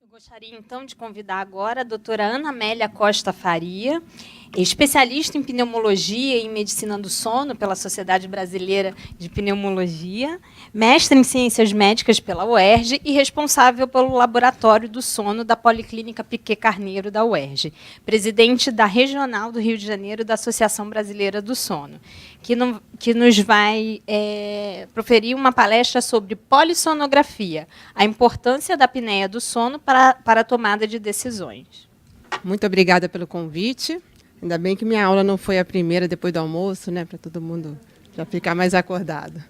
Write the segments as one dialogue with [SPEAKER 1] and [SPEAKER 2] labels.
[SPEAKER 1] Gostaria, então, de convidar agora a doutora Ana Amélia Costa Faria, especialista em pneumologia e em medicina do sono pela Sociedade Brasileira de Pneumologia, mestre em ciências médicas pela UERJ e responsável pelo Laboratório do Sono da Policlínica Piquet Carneiro da UERJ, presidente da Regional do Rio de Janeiro da Associação Brasileira do Sono, que nos vai proferir uma palestra sobre polissonografia, a importância da apneia do sono para a tomada de decisões.
[SPEAKER 2] Muito obrigada pelo convite. Ainda bem que minha aula não foi a primeira depois do almoço, né, para todo mundo já ficar mais acordado.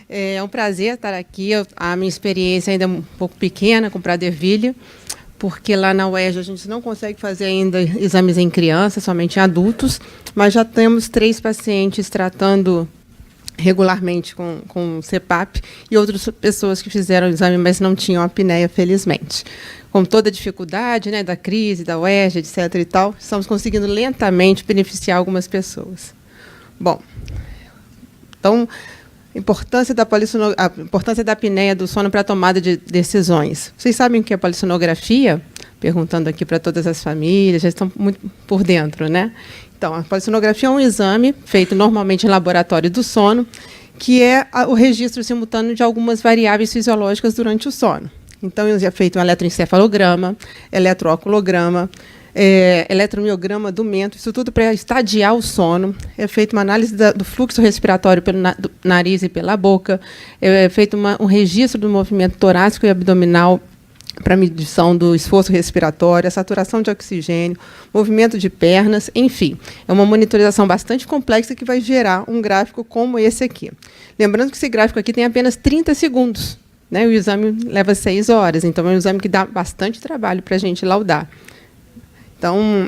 [SPEAKER 2] É um prazer estar aqui. A minha experiência ainda é um pouco pequena com Prader-Willi, porque lá na UERJ a gente não consegue fazer ainda exames em crianças, somente em adultos, mas já temos 3 pacientes tratando regularmente com CPAP e outras pessoas que fizeram o exame, mas não tinham apneia, felizmente. Com toda a dificuldade, né, da crise, da UERJ, etc. e tal, estamos conseguindo lentamente beneficiar algumas pessoas. Bom, então, a importância da apneia do sono para a tomada de decisões. Vocês sabem o que é polissonografia? Perguntando aqui para todas as famílias, já estão muito por dentro, né? Então, a polissonografia é um exame feito normalmente em laboratório do sono, que é o registro simultâneo de algumas variáveis fisiológicas durante o sono. Então, é feito um eletroencefalograma, eletrooculograma, eletromiograma do mento, isso tudo para estadiar o sono. É feita uma análise do fluxo respiratório pelo nariz e pela boca. É feito um registro do movimento torácico e abdominal para medição do esforço respiratório, a saturação de oxigênio, movimento de pernas, enfim. É uma monitorização bastante complexa que vai gerar um gráfico como esse aqui. Lembrando que esse gráfico aqui tem apenas 30 segundos. Né, o exame leva 6 horas, então é um exame que dá bastante trabalho para a gente laudar. Então,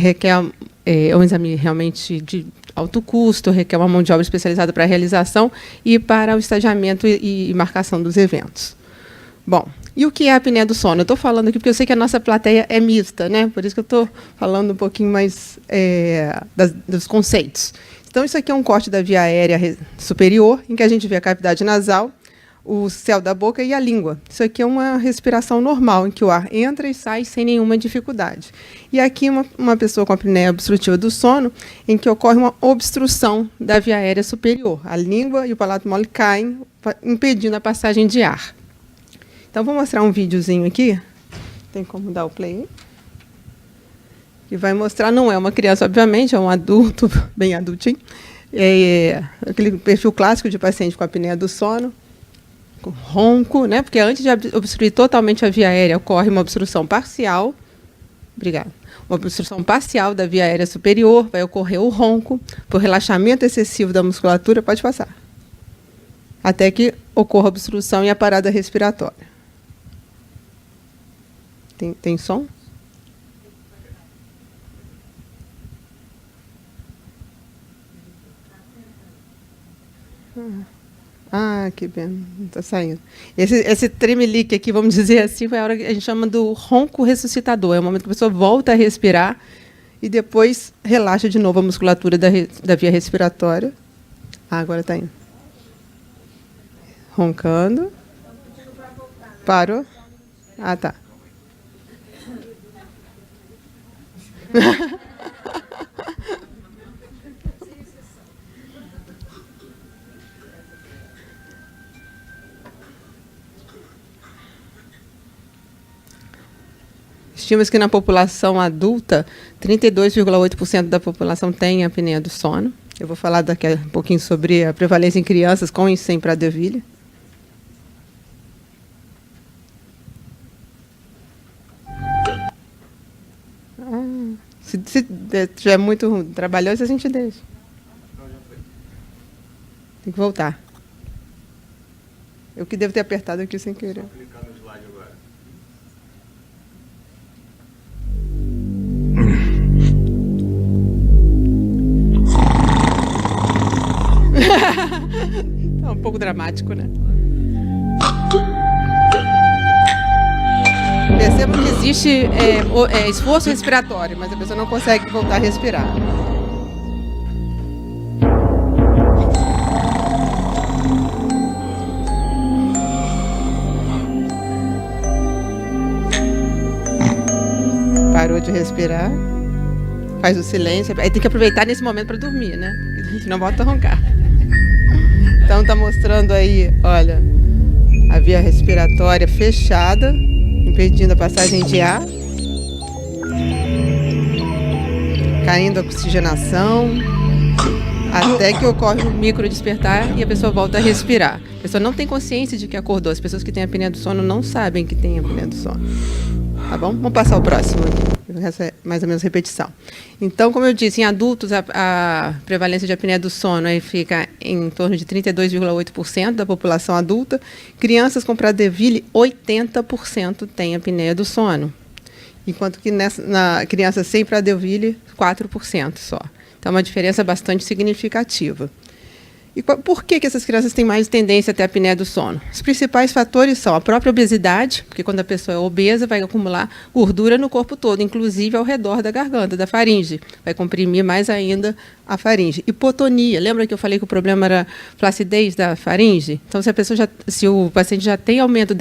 [SPEAKER 2] requer um exame realmente de alto custo, requer uma mão de obra especializada para a realização e para o estadiamento e marcação dos eventos. Bom, e o que é a apneia do sono? Eu estou falando aqui porque eu sei que a nossa plateia é mista, né? Por isso que eu estou falando um pouquinho mais dos conceitos. Então, isso aqui é um corte da via aérea superior, em que a gente vê a cavidade nasal, o céu da boca e a língua. Isso aqui é uma respiração normal, em que o ar entra e sai sem nenhuma dificuldade. E aqui uma pessoa com apneia obstrutiva do sono, em que ocorre uma obstrução da via aérea superior. A língua e o palato mole caem, impedindo a passagem de ar. Então, vou mostrar um videozinho aqui. Tem como dar o play? Que vai mostrar, não é uma criança, obviamente, é um adulto, bem adultinho. Aquele perfil clássico de paciente com apneia do sono. Ronco, né? Porque antes de obstruir totalmente a via aérea, ocorre uma obstrução parcial. Obrigada. Uma obstrução parcial da via aérea superior, vai ocorrer o ronco, por relaxamento excessivo da musculatura, pode passar. Até que ocorra a obstrução e a parada respiratória. Tem som? Ah, que pena, não está saindo. Esse tremelique aqui, vamos dizer assim, foi a hora que a gente chama do ronco ressuscitador. É o momento que a pessoa volta a respirar e depois relaxa de novo a musculatura da via respiratória. Ah, agora está indo. Roncando. Parou? Ah, tá. Estima-se que na população adulta, 32,8% da população tem apneia do sono. Eu vou falar daqui a um pouquinho sobre a prevalência em crianças com e sem Prader-Willi. Se tiver muito trabalhoso, a gente deixa. Tem que voltar. Eu que devo ter apertado aqui sem querer. É um pouco dramático, né? Percebam que existe esforço respiratório, mas a pessoa não consegue voltar a respirar. de respirar. Faz o silêncio. Aí tem que aproveitar nesse momento para dormir, né? Senão volta a roncar. Então está mostrando aí, olha, a via respiratória fechada, impedindo a passagem de ar. Caindo a oxigenação, até que ocorre um micro despertar e a pessoa volta a respirar. A pessoa não tem consciência de que acordou. As pessoas que têm apneia do sono não sabem que têm apneia do sono. Tá bom? Vamos passar o próximo aqui. Essa é mais ou menos repetição. Então, como eu disse, em adultos a prevalência de apneia do sono aí fica em torno de 32,8% da população adulta. Crianças com Prader-Willi, 80% têm apneia do sono. Enquanto que na criança sem Prader-Willi, 4% só. Então, é uma diferença bastante significativa. E por que essas crianças têm mais tendência a ter apneia do sono? Os principais fatores são a própria obesidade, porque quando a pessoa é obesa, vai acumular gordura no corpo todo, inclusive ao redor da garganta, da faringe. Vai comprimir mais ainda a faringe. Hipotonia. Lembra que eu falei que o problema era flacidez da faringe? Então, se o paciente já tem aumento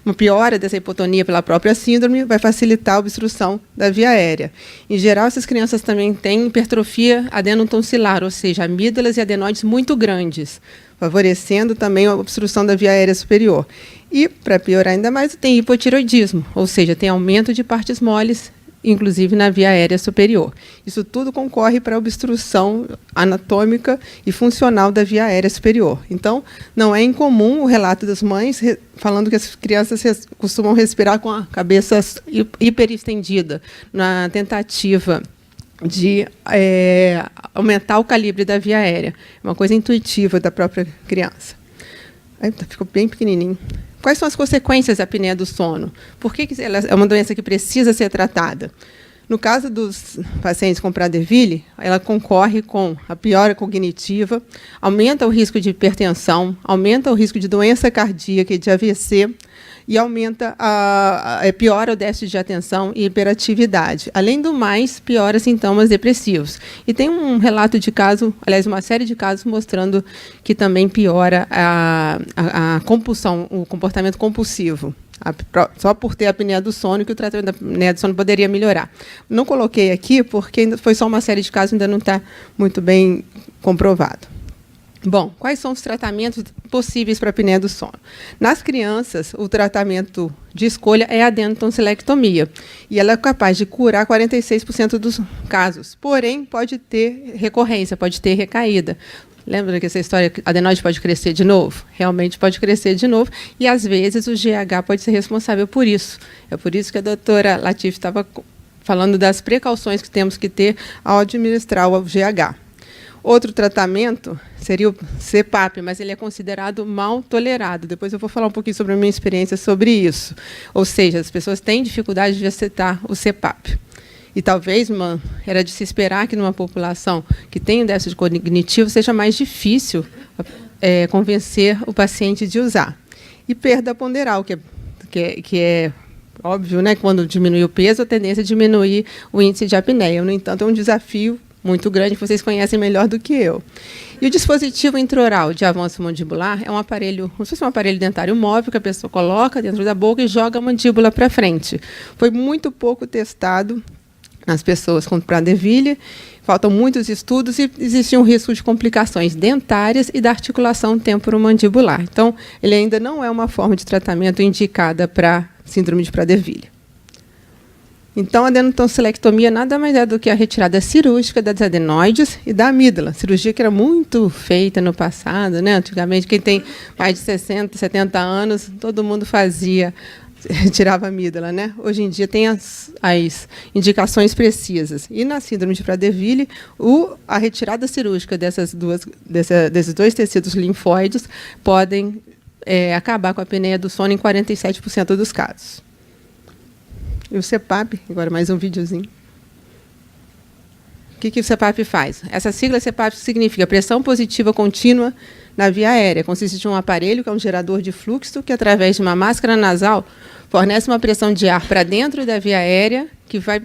[SPEAKER 2] uma piora dessa hipotonia pela própria síndrome, vai facilitar a obstrução da via aérea. Em geral, essas crianças também têm hipertrofia adenotonsilar, ou seja, amígdalas e adenoides muito grandes, favorecendo também a obstrução da via aérea superior. E, para piorar ainda mais, tem hipotireoidismo, ou seja, tem aumento de partes moles, inclusive na via aérea superior. Isso tudo concorre para a obstrução anatômica e funcional da via aérea superior. Então, não é incomum o relato das mães falando que as crianças costumam respirar com a cabeça hiperestendida, na tentativa de aumentar o calibre da via aérea. É uma coisa intuitiva da própria criança. Aí, ficou bem pequenininho. Quais são as consequências da apneia do sono? Por que ela é uma doença que precisa ser tratada? No caso dos pacientes com Prader-Willi, ela concorre com a piora cognitiva, aumenta o risco de hipertensão, aumenta o risco de doença cardíaca e de AVC, e piora o déficit de atenção e hiperatividade. Além do mais, piora sintomas depressivos. E tem um relato de caso, aliás, uma série de casos mostrando que também piora a compulsão, o comportamento compulsivo. Só por ter a apneia do sono que o tratamento da apneia do sono poderia melhorar. Não coloquei aqui porque ainda foi só uma série de casos, ainda não está muito bem comprovado. Bom, quais são os tratamentos possíveis para a apneia do sono? Nas crianças, o tratamento de escolha é a adenotonsilectomia. E ela é capaz de curar 46% dos casos. Porém, pode ter recorrência, pode ter recaída. Lembra que essa história, que a adenoide pode crescer de novo? Realmente pode crescer de novo. E, às vezes, o GH pode ser responsável por isso. É por isso que a doutora Latif estava falando das precauções que temos que ter ao administrar o GH. Outro tratamento seria o CPAP, mas ele é considerado mal tolerado. Depois eu vou falar um pouquinho sobre a minha experiência sobre isso. Ou seja, as pessoas têm dificuldade de aceitar o CPAP. E talvez era de se esperar que numa população que tem um déficit cognitivo seja mais difícil convencer o paciente de usar. E perda ponderal, que é óbvio, né? Quando diminui o peso, a tendência é diminuir o índice de apneia. No entanto, é um desafio muito grande, que vocês conhecem melhor do que eu. E o dispositivo intraoral de avanço mandibular é um aparelho, como se fosse um aparelho dentário móvel que a pessoa coloca dentro da boca e joga a mandíbula para frente. Foi muito pouco testado nas pessoas com Prader-Willi, faltam muitos estudos e existe um risco de complicações dentárias e da articulação temporomandibular. Então, ele ainda não é uma forma de tratamento indicada para síndrome de Prader-Willi. Então, a adenotonsilectomia nada mais é do que a retirada cirúrgica das adenoides e da amígdala. Cirurgia que era muito feita no passado, né? Antigamente, quem tem mais de 60, 70 anos, todo mundo tirava a amígdala, né? Hoje em dia tem as indicações precisas. E na síndrome de Prader-Willi, a retirada cirúrgica desses dois tecidos linfóides podem acabar com a apneia do sono em 47% dos casos. E o CPAP, agora mais um videozinho. O que o CPAP faz? Essa sigla CPAP significa pressão positiva contínua na via aérea. Consiste de um aparelho, que é um gerador de fluxo, que, através de uma máscara nasal, fornece uma pressão de ar para dentro da via aérea, que vai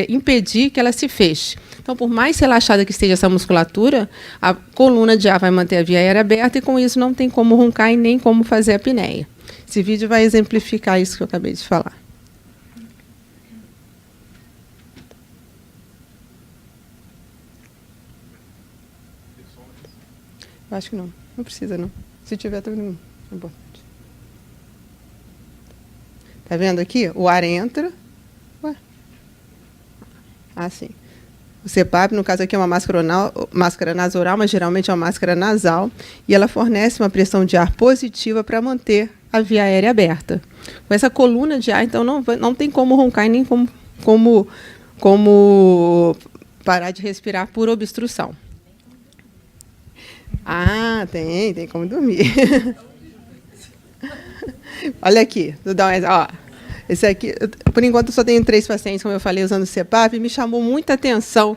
[SPEAKER 2] impedir que ela se feche. Então, por mais relaxada que esteja essa musculatura, a coluna de ar vai manter a via aérea aberta e, com isso, não tem como roncar e nem como fazer a apneia. Esse vídeo vai exemplificar isso que eu acabei de falar. Acho que não. Não precisa, não. Se tiver, também não é importante. Tá vendo aqui? O ar entra. Ué. Ah, sim. O CPAP, no caso aqui, é uma máscara nasoral, mas geralmente é uma máscara nasal, e ela fornece uma pressão de ar positiva para manter a via aérea aberta. Com essa coluna de ar, então, não tem como roncar e nem como parar de respirar por obstrução. Ah, tem como dormir. Olha aqui, vou dar um exemplo. Ó, esse aqui, por enquanto, eu só tenho 3 pacientes, como eu falei, usando o CPAP, e me chamou muita atenção.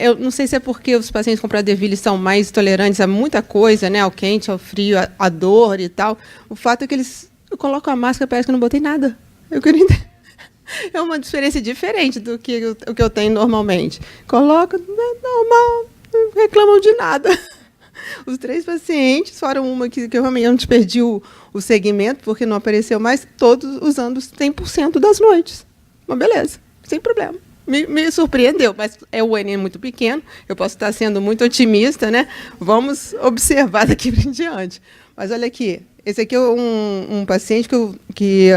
[SPEAKER 2] Eu não sei se é porque os pacientes com Prader-Willi são mais tolerantes a muita coisa, né, ao quente, ao frio, à dor e tal. O fato é que eu coloco a máscara, parece que eu não botei nada. Eu queria entender. É uma diferença diferente do que eu tenho normalmente. Coloco, é normal, não reclamam de nada. Os 3 pacientes, fora uma que eu realmente perdi o segmento, porque não apareceu mais, todos usando 100% das noites. Mas beleza, sem problema. Me surpreendeu, mas o N é muito pequeno, eu posso estar sendo muito otimista, né? Vamos observar daqui para em diante. Mas olha aqui, esse aqui é um paciente que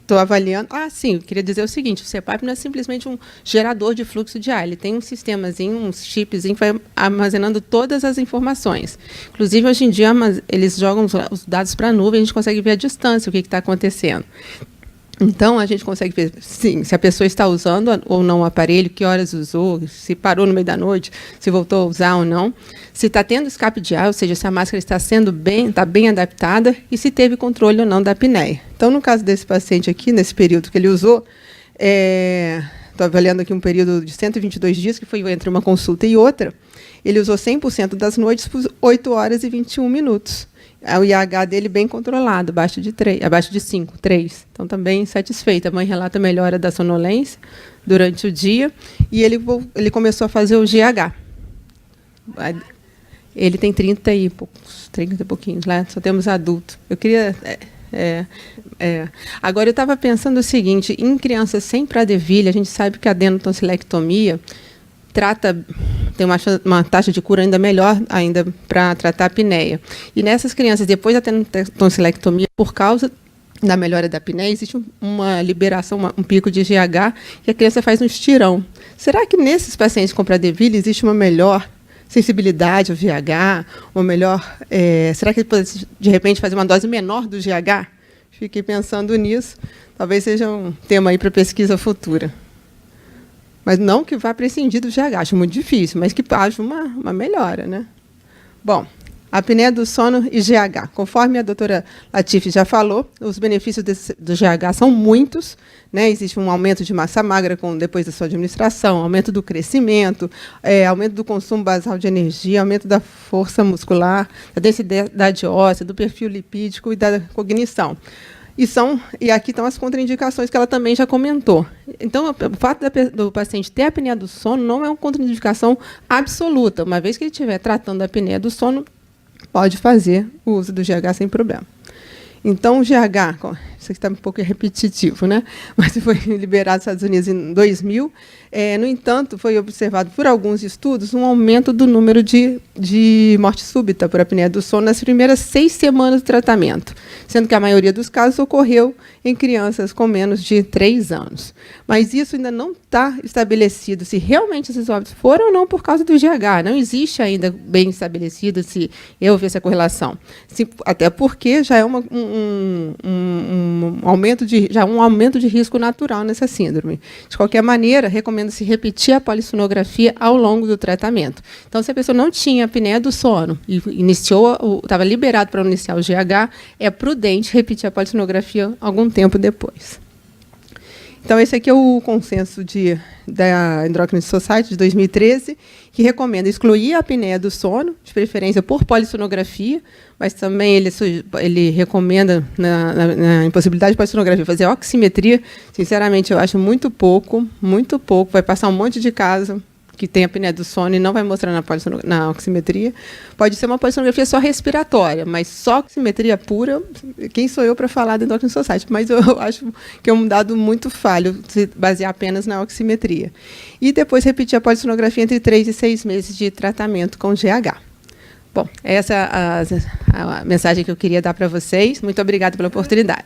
[SPEAKER 2] estou avaliando. Ah, sim, eu queria dizer o seguinte, o CPAP não é simplesmente um gerador de fluxo de ar, ele tem um sistemazinho, um chipzinho que vai armazenando todas as informações. Inclusive, hoje em dia, eles jogam os dados para a nuvem, a gente consegue ver à distância o que está acontecendo. Então, a gente consegue ver, sim, se a pessoa está usando ou não o aparelho, que horas usou, se parou no meio da noite, se voltou a usar ou não, se está tendo escape de ar, ou seja, se a máscara está bem adaptada e se teve controle ou não da apneia. Então, no caso desse paciente aqui, nesse período que ele usou, estou avaliando aqui um período de 122 dias, que foi entre uma consulta e outra, ele usou 100% das noites por 8 horas e 21 minutos. O IH dele bem controlado, abaixo de 5, 3. Então, também satisfeita. A mãe relata melhora da sonolência durante o dia. E ele começou a fazer o GH. Ele tem 30 e pouquinhos, lá só temos adulto. Eu queria... Agora, eu estava pensando o seguinte, em crianças sem Prader-Willi, a gente sabe que a adenotonsilectomia tem uma taxa de cura ainda melhor ainda para tratar a apneia. E nessas crianças, depois da tonsilectomia, por causa da melhora da apneia, existe uma liberação, um pico de GH, e a criança faz um estirão. Será que nesses pacientes com Prader-Willi existe uma melhor sensibilidade ao GH? Será que pode, de repente, fazer uma dose menor do GH? Fiquei pensando nisso. Talvez seja um tema aí para pesquisa futura. Mas não que vá prescindir do GH, acho muito difícil, mas que haja uma melhora, né? Bom, apneia do sono e GH. Conforme a doutora Latifi já falou, os benefícios do GH são muitos, né? Existe um aumento de massa magra depois da sua administração, aumento do crescimento, aumento do consumo basal de energia, aumento da força muscular, da densidade óssea, do perfil lipídico e da cognição. E aqui estão as contraindicações que ela também já comentou. Então, o fato do paciente ter apneia do sono não é uma contraindicação absoluta. Uma vez que ele estiver tratando a apneia do sono, pode fazer o uso do GH sem problema. Então, o GH, isso aqui está um pouco repetitivo, né? Mas foi liberado nos Estados Unidos em 2000. No entanto, foi observado por alguns estudos um aumento do número de morte súbita por apneia do sono nas primeiras 6 semanas de tratamento, sendo que a maioria dos casos ocorreu em crianças com menos de 3 anos. Mas isso ainda não está estabelecido se realmente esses óbitos foram ou não por causa do GH. Não existe ainda bem estabelecido se houve essa correlação. Até porque já é um aumento de risco natural nessa síndrome. De qualquer maneira, recomenda-se repetir a polissonografia ao longo do tratamento. Então, se a pessoa não tinha apneia do sono e estava liberado para iniciar o GH, é prudente repetir a polissonografia algum tempo depois. Então, esse aqui é o consenso da Endocrine Society de 2013, que recomenda excluir a apneia do sono, de preferência por polissonografia, mas também ele recomenda, na impossibilidade de polissonografia, fazer oximetria. Sinceramente, eu acho muito pouco, vai passar um monte de caso que tem apneia do sono e não vai mostrar na oximetria. Pode ser uma polissonografia só respiratória, mas só oximetria pura, quem sou eu para falar da Endocrine Society? Mas eu acho que é um dado muito falho se basear apenas na oximetria. E depois repetir a polissonografia entre 3 e 6 meses de tratamento com GH. Bom, essa é a mensagem que eu queria dar para vocês. Muito obrigada pela oportunidade.